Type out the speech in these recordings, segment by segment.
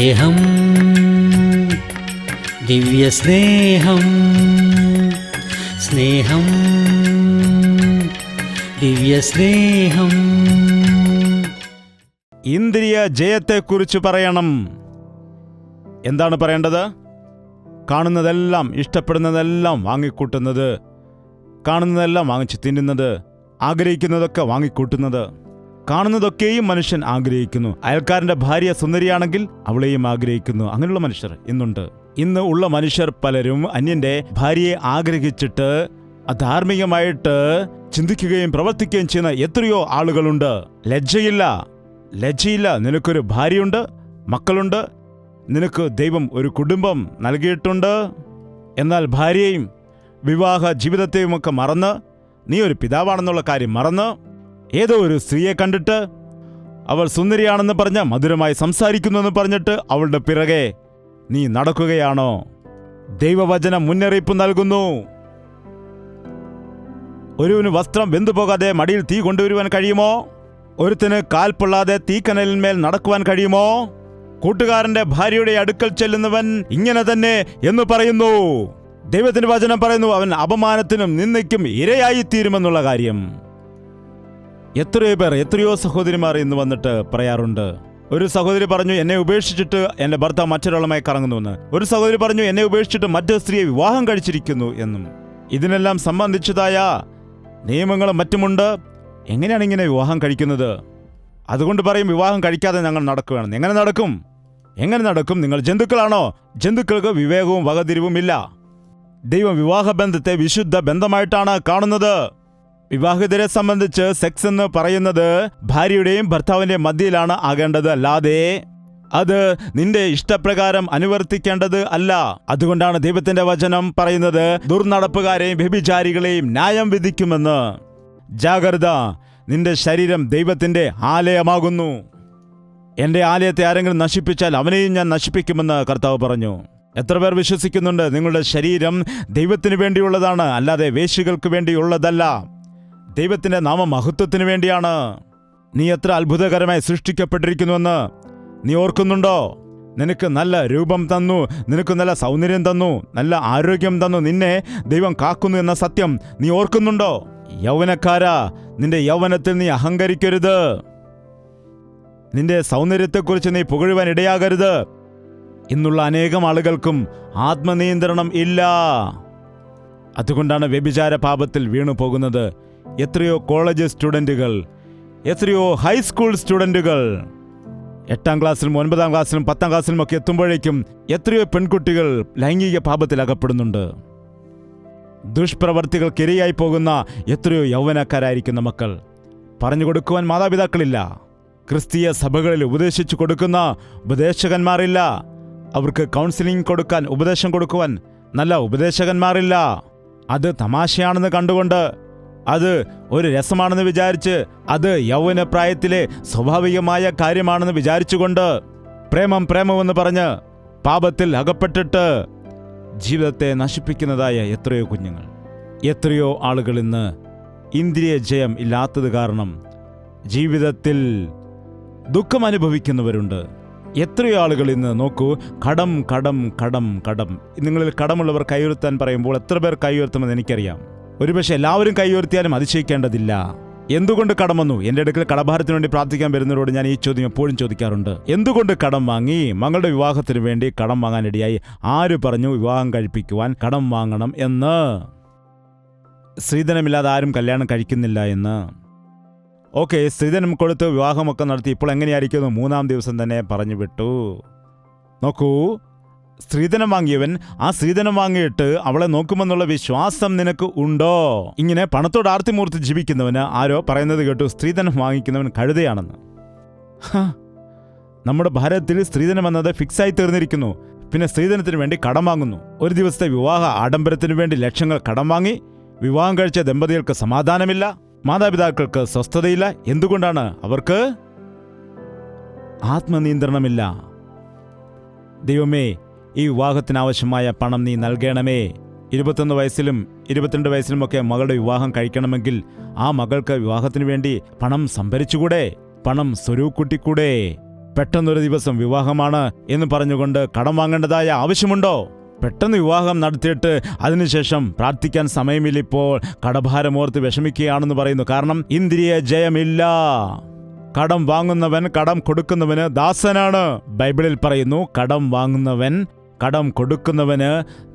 സ്നേഹം, ദിവ്യസ്നേഹം, സ്നേഹം, ദിവ്യസ്നേഹം. ഇന്ദ്രിയ ജയത്തെക്കുറിച്ച് പറയണം. എന്താണ് പറയേണ്ടത്? കാണുന്നതെല്ലാം, ഇഷ്ടപ്പെടുന്നതെല്ലാം വാങ്ങിക്കൂട്ടുന്നത്, കാണുന്നതെല്ലാം വാങ്ങിച്ച് തിന്നുന്നത്, ആഗ്രഹിക്കുന്നതൊക്കെ വാങ്ങിക്കൂട്ടുന്നത്. കാണുന്നതൊക്കെയും മനുഷ്യൻ ആഗ്രഹിക്കുന്നു. അയൽക്കാരൻ്റെ ഭാര്യ സുന്ദരിയാണെങ്കിൽ അവളെയും ആഗ്രഹിക്കുന്നു. അങ്ങനെയുള്ള മനുഷ്യർ ഇന്നുണ്ട്. ഇന്ന് ഉള്ള മനുഷ്യർ പലരും അന്യന്റെ ഭാര്യയെ ആഗ്രഹിച്ചിട്ട് അധാർമികമായിട്ട് ചിന്തിക്കുകയും പ്രവർത്തിക്കുകയും ചെയ്യുന്ന എത്രയോ ആളുകളുണ്ട്. ലജ്ജയില്ല. നിനക്കൊരു ഭാര്യയുണ്ട്, മക്കളുണ്ട്, നിനക്ക് ദൈവം ഒരു കുടുംബം നൽകിയിട്ടുണ്ട്. എന്നാൽ ഭാര്യയും വിവാഹ ജീവിതത്തെയുമൊക്കെ മറന്ന്, നീ ഒരു പിതാവാണെന്നുള്ള കാര്യം മറന്ന്, ഏതോ ഒരു സ്ത്രീയെ കണ്ടിട്ട് അവൾ സുന്ദരിയാണെന്ന് പറഞ്ഞ് മധുരമായി സംസാരിക്കുന്നുവെന്ന് പറഞ്ഞിട്ട് അവളുടെ പിറകെ നീ നടക്കുകയാണോ? ദൈവവചനം മുന്നറിയിപ്പ് നൽകുന്നു. ഒരുവന് വസ്ത്രം വെന്തുപോകാതെ മടിയിൽ തീ കൊണ്ടുവരുവാൻ കഴിയുമോ? ഒരുത്തിന് കാൽ പൊള്ളാതെ തീക്കനലിന്മേൽ നടക്കുവാൻ കഴിയുമോ? കൂട്ടുകാരന്റെ ഭാര്യയുടെ അടുക്കൽ ചെല്ലുന്നവൻ ഇങ്ങനെ തന്നെ എന്ന് പറയുന്നു. ദൈവത്തിന്റെ വചനം പറയുന്നു, അവൻ അപമാനത്തിനും നിന്ദയ്ക്കും ഇരയായിത്തീരുമെന്നുള്ള കാര്യം. എത്രയോ സഹോദരിമാർ ഇന്ന് വന്നിട്ട് പറയാറുണ്ട്. ഒരു സഹോദരി പറഞ്ഞു, എന്നെ ഉപേക്ഷിച്ചിട്ട് എന്റെ ഭർത്താവ് മറ്റൊരാളുമായി കറങ്ങുന്നുവെന്ന്. ഒരു സഹോദരി പറഞ്ഞു, എന്നെ ഉപേക്ഷിച്ചിട്ട് മറ്റൊരു സ്ത്രീയെ വിവാഹം കഴിച്ചിരിക്കുന്നു എന്നും. ഇതിനെല്ലാം സംബന്ധിച്ചതായ നിയമങ്ങളും മറ്റുമുണ്ട്. എങ്ങനെയാണ് ഇങ്ങനെ വിവാഹം കഴിക്കുന്നത്? അതുകൊണ്ട് പറയും, വിവാഹം കഴിക്കാതെ ഞങ്ങൾ നടക്കുകയാണ്. എങ്ങനെ നടക്കും? നിങ്ങൾ ജന്തുക്കളാണോ? ജന്തുക്കൾക്ക് വിവേകവും വകതിരിവുമില്ല. ദൈവം വിവാഹബന്ധത്തെ വിശുദ്ധ ബന്ധമായിട്ടാണ് കാണുന്നത്. വിവാഹിതരെ സംബന്ധിച്ച് സെക്സ് എന്ന് പറയുന്നത് ഭാര്യയുടെയും ഭർത്താവിന്റെയും മധ്യയിലാണ് ആകേണ്ടത്, അല്ലാതെ അത് നിന്റെ ഇഷ്ടപ്രകാരം അനുവർത്തിക്കേണ്ടത് അല്ല. അതുകൊണ്ടാണ് ദൈവത്തിന്റെ വചനം പറയുന്നത്, ദുർനടപ്പുകാരെയും വ്യഭിചാരികളെയും ന്യായം വിധിക്കുമെന്ന്. ജാഗ്രത, നിന്റെ ശരീരം ദൈവത്തിന്റെ ആലയമാകുന്നു. എന്റെ ആലയത്തെ ആരെങ്കിലും നശിപ്പിച്ചാൽ അവനെയും ഞാൻ നശിപ്പിക്കുമെന്ന് കർത്താവ് പറഞ്ഞു. എത്ര പേർ വിശ്വസിക്കുന്നുണ്ട് നിങ്ങളുടെ ശരീരം ദൈവത്തിന് വേണ്ടിയുള്ളതാണ്, അല്ലാതെ വേശ്യകൾക്ക് വേണ്ടിയുള്ളതല്ല? ദൈവത്തിന്റെ നാമമഹത്വത്തിന് വേണ്ടിയാണ്. നീ എത്ര അത്ഭുതകരമായി സൃഷ്ടിക്കപ്പെട്ടിരിക്കുന്നുവെന്ന് നീ ഓർക്കുന്നുണ്ടോ? നിനക്ക് നല്ല രൂപം തന്നു, നിനക്ക് നല്ല സൗന്ദര്യം തന്നു, നല്ല ആരോഗ്യം തന്നു, നിന്നെ ദൈവം കാക്കുന്നു എന്ന സത്യം നീ ഓർക്കുന്നുണ്ടോ? യൗവനക്കാരാ, നിന്റെ യൗവനത്തിൽ നീ അഹങ്കരിക്കരുത്. നിന്റെ സൗന്ദര്യത്തെക്കുറിച്ച് നീ പുകഴുവാൻ ഇടയാകരുത്. ഇന്നുള്ള അനേകം ആളുകൾക്കും ആത്മനിയന്ത്രണം ഇല്ല. അതുകൊണ്ടാണ് വ്യഭിചാര പാപത്തിൽ വീണു പോകുന്നത്. എത്രയോ കോളേജ് സ്റ്റുഡൻറ്റുകൾ, എത്രയോ ഹൈസ്കൂൾ സ്റ്റുഡൻറ്റുകൾ, 8ാം ക്ലാസ്സിലും 9ാം ക്ലാസ്സിലും 10ാം ക്ലാസ്സിലും ഒക്കെ എത്തുമ്പോഴേക്കും എത്രയോ പെൺകുട്ടികൾ ലൈംഗിക പാപത്തിൽ അകപ്പെടുന്നുണ്ട്. ദുഷ്പ്രവർത്തികൾക്കിരയായി പോകുന്ന എത്രയോ യൗവനക്കാരായിരിക്കുന്ന മക്കൾ. പറഞ്ഞു കൊടുക്കുവാൻ മാതാപിതാക്കളില്ല. ക്രിസ്തീയ സഭകളിൽ ഉപദേശിച്ചു കൊടുക്കുന്ന ഉപദേശകന്മാരില്ല. അവർക്ക് കൗൺസിലിംഗ് കൊടുക്കാൻ, ഉപദേശം കൊടുക്കുവാൻ നല്ല ഉപദേശകന്മാരില്ല. അത് തമാശയാണെന്ന് കണ്ടുകൊണ്ട്, അത് ഒരു രസമാണെന്ന് വിചാരിച്ച്, അത് യൗവനപ്രായത്തിലെ സ്വാഭാവികമായ കാര്യമാണെന്ന് വിചാരിച്ചുകൊണ്ട് പ്രേമമെന്ന് പറഞ്ഞ് പാപത്തിൽ അകപ്പെട്ടിട്ട് ജീവിതത്തെ നശിപ്പിക്കുന്നതായ എത്രയോ കുഞ്ഞുങ്ങൾ, എത്രയോ ആളുകൾ ഇന്ന് ഇന്ദ്രിയ ജയം ഇല്ലാത്തത് കാരണം ജീവിതത്തിൽ ദുഃഖം അനുഭവിക്കുന്നവരുണ്ട്. എത്രയോ ആളുകൾ ഇന്ന് നോക്കൂ, കടം. നിങ്ങളിൽ കടമുള്ളവർ കൈയുയർത്താൻ പറയുമ്പോൾ എത്ര പേർ കൈയുയർത്തുമെന്ന് എനിക്കറിയാം. ഒരുപക്ഷെ എല്ലാവരും കൈയുയർത്തിയാലും അതിശയിക്കേണ്ടതില്ല. എന്തുകൊണ്ട് കടം വന്നു? എൻ്റെ അടുക്കൽ കടഭാരത്തിന് വേണ്ടി പ്രാർത്ഥിക്കാൻ വരുന്നവരോട് ഞാൻ ഈ ചോദ്യം എപ്പോഴും ചോദിക്കാറുണ്ട്. എന്തുകൊണ്ട് കടം വാങ്ങി? മകളുടെ വിവാഹത്തിന് വേണ്ടി കടം വാങ്ങാനിടയായി. ആര് പറഞ്ഞു വിവാഹം കഴിപ്പിക്കുവാൻ കടം വാങ്ങണം എന്ന്? സ്ത്രീധനമില്ലാതെ ആരും കല്യാണം കഴിക്കുന്നില്ല എന്ന്. ഓക്കെ, സ്ത്രീധനം കൊടുത്ത് വിവാഹമൊക്കെ നടത്തി. ഇപ്പോൾ എങ്ങനെയായിരിക്കുന്നു? 3ാം ദിവസം തന്നെ പറഞ്ഞു വിട്ടു. നോക്കൂ, സ്ത്രീധനം വാങ്ങിയവൻ ആ സ്ത്രീധനം വാങ്ങിയിട്ട് അവളെ നോക്കുമെന്നുള്ള വിശ്വാസം നിനക്ക് ഉണ്ടോ? ഇങ്ങനെ പണത്തോട് ആർത്തിമൂർത്തി ജീവിക്കുന്നവന് ആരോ പറയുന്നത് കേട്ടു, സ്ത്രീധനം വാങ്ങിക്കുന്നവൻ കഴുതയാണെന്ന്. നമ്മുടെ ഭാരതത്തിൽ സ്ത്രീധനം എന്നത് ഫിക്സായി തീർന്നിരിക്കുന്നു. പിന്നെ സ്ത്രീധനത്തിന് വേണ്ടി കടം വാങ്ങുന്നു. ഒരു ദിവസത്തെ വിവാഹ ആഡംബരത്തിന് വേണ്ടി ലക്ഷങ്ങൾ കടം വാങ്ങി വിവാഹം കഴിച്ച ദമ്പതികൾക്ക് സമാധാനമില്ല, മാതാപിതാക്കൾക്ക് സ്വസ്ഥതയില്ല. എന്തുകൊണ്ടാണ്? അവർക്ക് ആത്മനിയന്ത്രണമില്ല. ദൈവമേ, ഈ വിവാഹത്തിനാവശ്യമായ പണം നീ നൽകണമേ. 21 വയസ്സിലും 22 വയസ്സിലുമൊക്കെ മകളുടെ വിവാഹം കഴിക്കണമെങ്കിൽ ആ മകൾക്ക് വിവാഹത്തിന് വേണ്ടി പണം സംഭരിച്ചുകൂടെ? പണം സ്വരൂകൂട്ടിക്കൂടെ? പെട്ടെന്നൊരു ദിവസം വിവാഹമാണ് എന്ന് പറഞ്ഞുകൊണ്ട് കടം വാങ്ങേണ്ടതായ ആവശ്യമുണ്ടോ? പെട്ടെന്ന് വിവാഹം നടത്തിയിട്ട് അതിനുശേഷം പ്രാർത്ഥിക്കാൻ സമയമില്ലിപ്പോൾ കടഭാരമോർത്ത് വിഷമിക്കുകയാണെന്ന് പറയുന്നു. കാരണം ഇന്ദ്രിയ ജയമില്ല. കടം വാങ്ങുന്നവൻ കടം കൊടുക്കുന്നവന് ദാസനാണ്. ബൈബിളിൽ പറയുന്നു, കടം വാങ്ങുന്നവൻ കടം കൊടുക്കുന്നവന്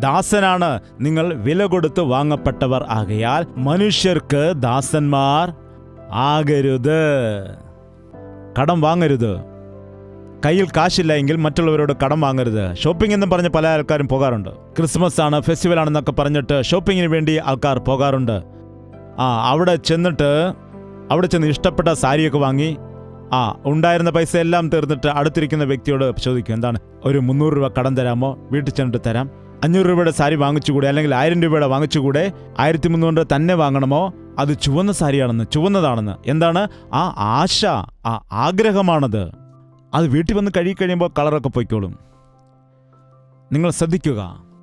ദാസനാണ്. നിങ്ങൾ വില കൊടുത്ത് വാങ്ങപ്പെട്ടവർ ആകയാൽ മനുഷ്യർക്ക് ദാസന്മാർ ആകരുത്. കടം വാങ്ങരുത്. കയ്യിൽ കാശില്ല എങ്കിൽ മറ്റുള്ളവരോട് കടം വാങ്ങരുത്. ഷോപ്പിംഗ് എന്നും പറഞ്ഞ് പല ആൾക്കാരും പോകാറുണ്ട്. ക്രിസ്മസ് ആണ്, ഫെസ്റ്റിവൽ ആണെന്നൊക്കെ പറഞ്ഞിട്ട് ഷോപ്പിങ്ങിന് വേണ്ടി ആൾക്കാർ പോകാറുണ്ട്. അവിടെ ചെന്ന് ഇഷ്ടപ്പെട്ട സാരിയൊക്കെ വാങ്ങി ഉണ്ടായിരുന്ന പൈസ എല്ലാം തീർന്നിട്ട് അടുത്തിരിക്കുന്ന വ്യക്തിയോട് ചോദിക്കും, എന്താണ് ഒരു 300 രൂപ കടം തരാമോ? വീട്ടിൽ ചെന്നിട്ട് തരാം. 500 രൂപയുടെ സാരി വാങ്ങിച്ചുകൂടെ? അല്ലെങ്കിൽ 1000 രൂപയുടെ വാങ്ങിച്ചുകൂടെ? 1300 തന്നെ വാങ്ങണമോ? അത് ചുവന്ന സാരിയാണെന്ന്, ചുവന്നതാണെന്ന്. എന്താണ്? ആ ആശ, ആ ആഗ്രഹമാണത്. അത് വീട്ടിൽ വന്ന് കഴിയുമ്പോൾ കളറൊക്കെ പൊയ്ക്കോളും. നിങ്ങൾ ശ്രദ്ധിക്കുക,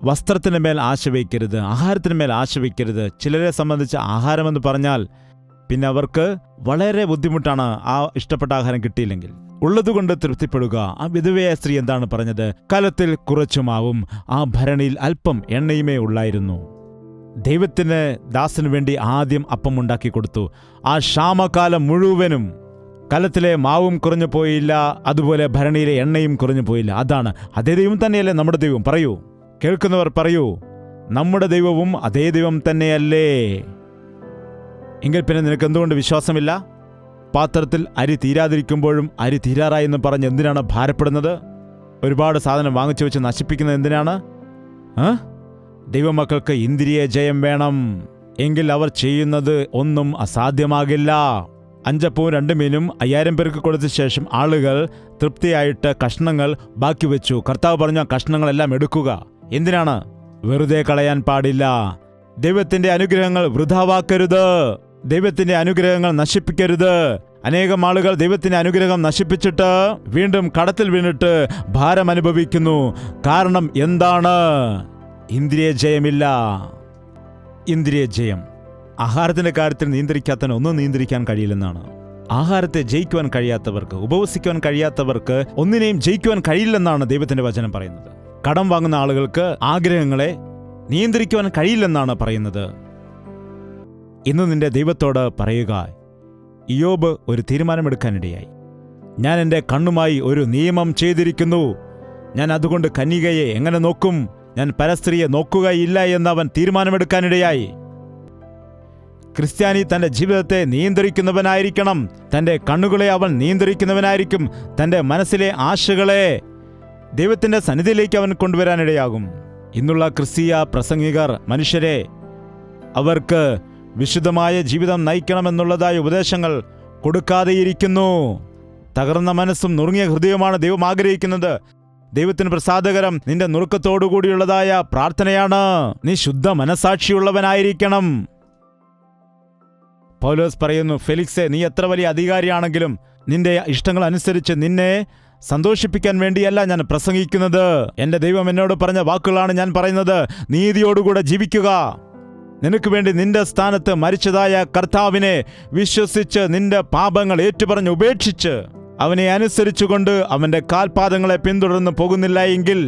വസ്ത്രത്തിന് മേൽ ആശ വയ്ക്കരുത്, ആഹാരത്തിന് മേൽ ആശ വയ്ക്കരുത്. ചിലരെ സംബന്ധിച്ച് ആഹാരമെന്ന് പറഞ്ഞാൽ പിന്നെ അവർക്ക് വളരെ ബുദ്ധിമുട്ടാണ് ആ ഇഷ്ടപ്പെട്ട ആഹാരം കിട്ടിയില്ലെങ്കിൽ. ഉള്ളതുകൊണ്ട് തൃപ്തിപ്പെടുക. ആ വിധവയായ സ്ത്രീ എന്താണ് പറഞ്ഞത്? കലത്തിൽ കുറച്ചു മാവും ആ ഭരണിയിൽ അല്പം എണ്ണയുമേ ഉള്ളായിരുന്നു. ദൈവത്തിന് ദാസന് വേണ്ടി ആദ്യം അപ്പം ഉണ്ടാക്കി കൊടുത്തു. ആ ക്ഷാമകാലം മുഴുവനും കലത്തിലെ മാവും കുറഞ്ഞു പോയില്ല, അതുപോലെ ഭരണിയിലെ എണ്ണയും കുറഞ്ഞു പോയില്ല. അതാണ് അതേ ദൈവം തന്നെയല്ലേ നമ്മുടെ ദൈവം? പറയൂ, കേൾക്കുന്നവർ പറയൂ, നമ്മുടെ ദൈവവും അതേ ദൈവം തന്നെയല്ലേ? എങ്കിൽ പിന്നെ നിനക്ക് എന്തുകൊണ്ട് വിശ്വാസമില്ല? പാത്രത്തിൽ അരി തീരാതിരിക്കുമ്പോഴും അരി തീരാറായി എന്ന് പറഞ്ഞ് എന്തിനാണ് ഭാരപ്പെടുന്നത്? ഒരുപാട് സാധനം വാങ്ങിച്ചു വെച്ച് നശിപ്പിക്കുന്നത് എന്തിനാണ്? ദൈവമക്കൾക്ക് ഇന്ദ്രിയ ജയം വേണം. എങ്കിൽ അവർ ചെയ്യുന്നത് ഒന്നും അസാധ്യമാകില്ല. 5 അപ്പവും 2 മീനും 5000 പേർക്ക് കൊടുത്ത ശേഷം ആളുകൾ തൃപ്തിയായിട്ട് കഷ്ണങ്ങൾ ബാക്കി വെച്ചു. കർത്താവ് പറഞ്ഞ കഷ്ണങ്ങളെല്ലാം എടുക്കുക. എന്തിനാണ്? വെറുതെ കളയാൻ പാടില്ല. ദൈവത്തിന്റെ അനുഗ്രഹങ്ങൾ വൃഥാവാക്കരുത്. ദൈവത്തിന്റെ അനുഗ്രഹങ്ങൾ നശിപ്പിക്കരുത്. അനേകം ആളുകൾ ദൈവത്തിന്റെ അനുഗ്രഹം നശിപ്പിച്ചിട്ട് വീണ്ടും കടത്തിൽ വീണിട്ട് ഭാരം അനുഭവിക്കുന്നു. കാരണം എന്താണ്? ഇന്ദ്രിയ ജയമില്ല. ഇന്ദ്രിയ ജയം. ആഹാരത്തിന്റെ കാര്യത്തിൽ നിയന്ത്രിക്കാത്തതിന് ഒന്നും നിയന്ത്രിക്കാൻ കഴിയില്ലെന്നാണ്. ആഹാരത്തെ ജയിക്കുവാൻ കഴിയാത്തവർക്ക്, ഉപവസിക്കുവാൻ കഴിയാത്തവർക്ക് ഒന്നിനെയും ജയിക്കുവാൻ കഴിയില്ലെന്നാണ് ദൈവത്തിന്റെ വചനം പറയുന്നത്. കടം വാങ്ങുന്ന ആളുകൾക്ക് ആഗ്രഹങ്ങളെ നിയന്ത്രിക്കുവാൻ കഴിയില്ലെന്നാണ് പറയുന്നത്. ഇന്ന് നിന്റെ ദൈവത്തോട് പറയുക, ഇയ്യോബ് ഒരു തീരുമാനമെടുക്കാനിടയായി. ഞാൻ എൻ്റെ കണ്ണുമായി ഒരു നിയമം ചെയ്തിരിക്കുന്നു. ഞാൻ അതുകൊണ്ട് കന്യകയെ എങ്ങനെ നോക്കും? ഞാൻ പരസ്ത്രീയെ നോക്കുകയില്ല എന്ന് അവൻ തീരുമാനമെടുക്കാനിടയായി. ക്രിസ്ത്യാനി തൻ്റെ ജീവിതത്തെ നിയന്ത്രിക്കുന്നവനായിരിക്കണം. തൻ്റെ കണ്ണുകളെ അവൻ നിയന്ത്രിക്കുന്നവനായിരിക്കും. തൻ്റെ മനസ്സിലെ ആശകളെ ദൈവത്തിൻ്റെ സന്നിധിയിലേക്ക് അവൻ കൊണ്ടുവരാനിടയാകും. ഇന്നുള്ള ക്രിസ്തീയ പ്രസംഗികർ മനുഷ്യരെ അവർക്ക് വിശുദ്ധമായ ജീവിതം നയിക്കണമെന്നുള്ളതായ ഉപദേശങ്ങൾ കൊടുക്കാതെയിരിക്കുന്നു. തകർന്ന മനസ്സും നുറുങ്ങിയ ഹൃദയവുമാണ് ദൈവം ആഗ്രഹിക്കുന്നത്. ദൈവത്തിന് പ്രസാദകരം നിന്റെ നുറുക്കത്തോടുകൂടിയുള്ളതായ പ്രാർത്ഥനയാണ്. നീ ശുദ്ധ മനസാക്ഷിയുള്ളവനായിരിക്കണം. പൗലോസ് പറയുന്നു, ഫെലിക്സേ, നീ എത്ര വലിയ അധികാരിയാണെങ്കിലും നിന്റെ ഇഷ്ടങ്ങൾ അനുസരിച്ച് നിന്നെ സന്തോഷിപ്പിക്കാൻ വേണ്ടിയല്ല ഞാൻ പ്രസംഗിക്കുന്നത്. എൻ്റെ ദൈവം എന്നോട് പറഞ്ഞ വാക്കുകളാണ് ഞാൻ പറയുന്നത്. നീതിയോടുകൂടെ ജീവിക്കുക. നിനക്ക് വേണ്ടി നിന്റെ സ്ഥാനത്ത് മരിച്ചതായ കർത്താവിനെ വിശ്വസിച്ച് നിന്റെ പാപങ്ങൾ ഏറ്റുപറഞ്ഞ് ഉപേക്ഷിച്ച് അവനെ അനുസരിച്ചുകൊണ്ട് അവൻ്റെ കാൽപാദങ്ങളെ പിന്തുടർന്ന് പോകുന്നില്ല എങ്കിൽ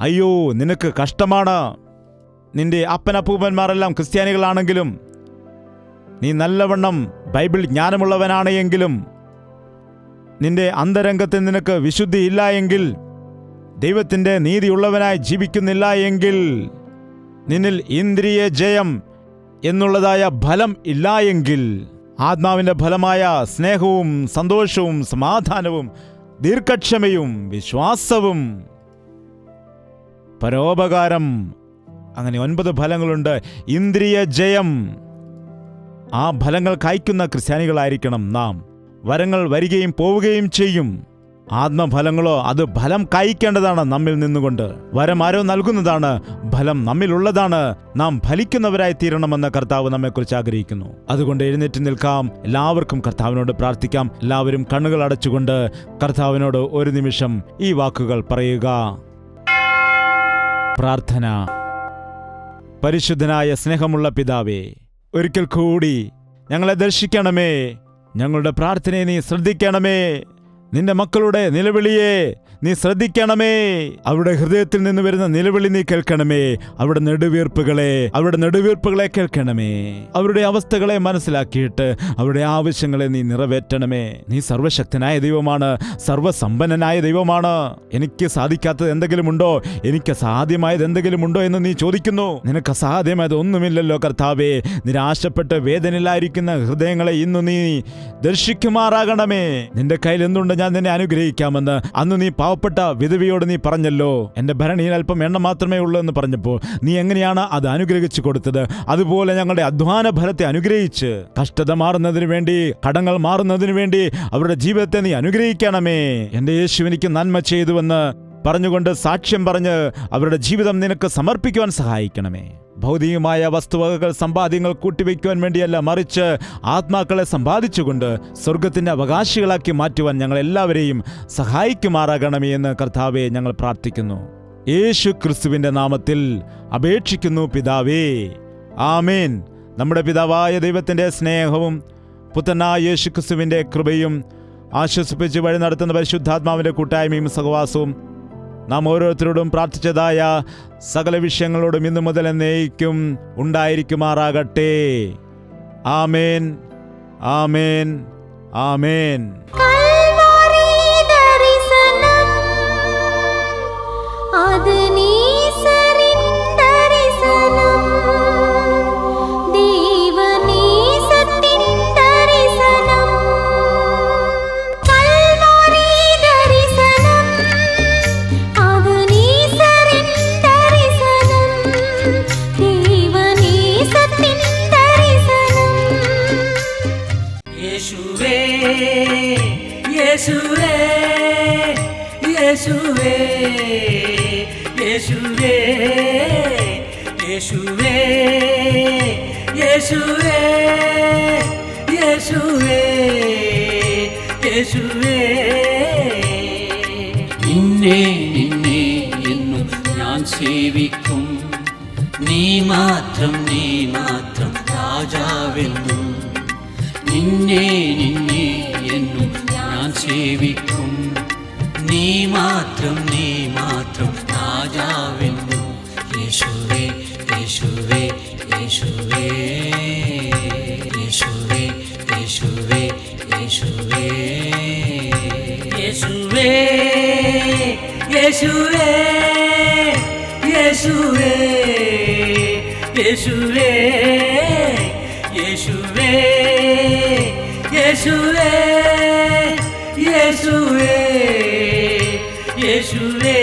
അയ്യോ, നിനക്ക് കഷ്ടമാണ്. നിന്റെ അപ്പനപ്പൂപ്പന്മാരെല്ലാം ക്രിസ്ത്യാനികളാണെങ്കിലും നീ നല്ലവണ്ണം ബൈബിൾ ജ്ഞാനമുള്ളവനാണ് എങ്കിലും നിന്റെ അന്തരംഗത്തിൽ നിനക്ക് വിശുദ്ധി ഇല്ല എങ്കിൽ, ദൈവത്തിൻ്റെ നീതിയുള്ളവനായി ജീവിക്കുന്നില്ല എങ്കിൽ, നിന്നിൽ ഇന്ദ്രിയ ജയം എന്നുള്ളതായ ഫലം ഇല്ല എങ്കിൽ, ആത്മാവിൻ്റെ ഫലമായ സ്നേഹവും സന്തോഷവും സമാധാനവും ദീർഘക്ഷമയും വിശ്വാസവും പരോപകാരം, അങ്ങനെ 9 ഫലങ്ങളുണ്ട്. ഇന്ദ്രിയ ജയം. ആ ഫലങ്ങൾ കായ്ക്കുന്ന ക്രിസ്ത്യാനികളായിരിക്കണം നാം. വരങ്ങൾ വരികയും പോവുകയും ചെയ്യും. ആത്മഫലങ്ങളോ അത് ഫലം കായ്ക്കേണ്ടതാണ് നമ്മിൽ നിന്നുകൊണ്ട്. വരം ആരോ നൽകുന്നതാണ്, ഫലം നമ്മിലുള്ളതാണ്. നാം ഫലിക്കുന്നവരായി തീരണമെന്ന് കർത്താവ് നമ്മെക്കുറിച്ച് ആഗ്രഹിക്കുന്നു. അതുകൊണ്ട് എഴുന്നേറ്റ് നിൽക്കാം. എല്ലാവർക്കും കർത്താവിനോട് പ്രാർത്ഥിക്കാം. എല്ലാവരും കണ്ണുകൾ അടച്ചുകൊണ്ട് കർത്താവിനോട് ഒരു നിമിഷം ഈ വാക്കുകൾ പറയുക. പ്രാർത്ഥന. പരിശുദ്ധനായ സ്നേഹമുള്ള പിതാവേ, ഒരിക്കൽ കൂടി ഞങ്ങളെ ദർശിക്കണമേ. ഞങ്ങളുടെ പ്രാർത്ഥനയെ നീ ശ്രദ്ധിക്കണമേ. നിന്റെ മക്കളുടെ നിലവിളിയെ നീ ശ്രദ്ധിക്കണമേ. അവരുടെ ഹൃദയത്തിൽ നിന്ന് വരുന്ന നിലവിളി നീ കേൾക്കണമേ. അവരുടെ നെടുവീർപ്പുകളെ കേൾക്കണമേ. അവരുടെ അവസ്ഥകളെ മനസ്സിലാക്കിയിട്ട് അവരുടെ ആവശ്യങ്ങളെ നീ നിറവേറ്റണമേ. നീ സർവശക്തനായ ദൈവമാണ്, സർവസമ്പന്നനായ ദൈവമാണ്. എനിക്ക് സാധിക്കാത്തത് എന്തെങ്കിലും ഉണ്ടോ, എനിക്ക് അസാധ്യമായത് എന്തെങ്കിലും ഉണ്ടോ എന്ന് നീ ചോദിക്കുന്നു. നിനക്ക് അസാധ്യമായത് ഒന്നുമില്ലല്ലോ കർത്താവേ. നിരാശപ്പെട്ട് വേദനയിലായിരിക്കുന്ന ഹൃദയങ്ങളെ ഇന്ന് നീ ദർശിക്കുമാറാകണമേ. നിന്റെ കയ്യിൽ എന്തുണ്ട്, ഞാൻ നിന്നെ അനുഗ്രഹിക്കാമെന്ന് അന്ന് നീ പാവപ്പെട്ട വിധവയോട് നീ പറഞ്ഞല്ലോ. എന്റെ ഭരണിയിൽ അല്പം എണ്ണ മാത്രമേ ഉള്ളൂ എന്ന് പറഞ്ഞപ്പോൾ നീ എങ്ങനെയാണ് അത് അനുഗ്രഹിച്ചു കൊടുത്തത്? അതുപോലെ ഞങ്ങളുടെ അധ്വാന ഫലത്തെ അനുഗ്രഹിച്ച് കഷ്ടത മാറുന്നതിന് വേണ്ടി, കടങ്ങൾ മാറുന്നതിന് വേണ്ടി അവരുടെ ജീവിതത്തെ നീ അനുഗ്രഹിക്കണമേ. എന്റെ യേശു എനിക്ക് നന്മ ചെയ്തുവെന്ന് പറഞ്ഞുകൊണ്ട് സാക്ഷ്യം പറഞ്ഞ് അവരുടെ ജീവിതം നിനക്ക് സമർപ്പിക്കുവാൻ സഹായിക്കണമേ. ഭൗതികമായ വസ്തുവകകൾ, സമ്പാദ്യങ്ങൾ കൂട്ടിവെക്കുവാൻ വേണ്ടിയല്ല, മറിച്ച് ആത്മാക്കളെ സമ്പാദിച്ചുകൊണ്ട് സ്വർഗത്തിന്റെ അവകാശികളാക്കി മാറ്റുവാൻ ഞങ്ങൾ എല്ലാവരെയും സഹായിക്കുമാറാകണമേ എന്ന് കർത്താവെ ഞങ്ങൾ പ്രാർത്ഥിക്കുന്നു. യേശു ക്രിസ്തുവിന്റെ നാമത്തിൽ അപേക്ഷിക്കുന്നു പിതാവേ, ആമേൻ. നമ്മുടെ പിതാവായ ദൈവത്തിന്റെ സ്നേഹവും പുത്രനായ യേശു ക്രിസ്തുവിന്റെ കൃപയും ആശ്വസിപ്പിച്ച് വഴി നടത്തുന്ന പരിശുദ്ധാത്മാവിന്റെ കൂട്ടായ്മയും സഹവാസവും നാം ഓരോരുത്തരോടും പ്രാർത്ഥിച്ചതായ സകല വിഷയങ്ങളോടും ഇന്നു മുതൽ എന്നേക്കും ഉണ്ടായിരിക്കുമാറാകട്ടെ. ആമേൻ, ആമേൻ, ആമേൻ. യേശുവേ, യേശുവേ, യേശുവേ, യേശുവേ, യേശുവേ, യേശുവേ, യേശുവേ. നിന്നെ നിന്നെ എന്നും ഞാൻ സേവിക്കും, നീ മാത്രം രാജാവെന്നും. നിന്നെ നിന്നെ എന്നും ഞാൻ സേവിക്കും, നീ മാത്രം രാജാവെന്നും. യേശുവേ, യേശുവേ, യേശുവേ, യേശുവേ, യേശുവേ, യേശുവേ, യേശുവേ, യേശുവേ, യേശുവേ, യേശുവേ, യേശുവേ, യേശുവേ, യേശുവേ, യേശുവേ.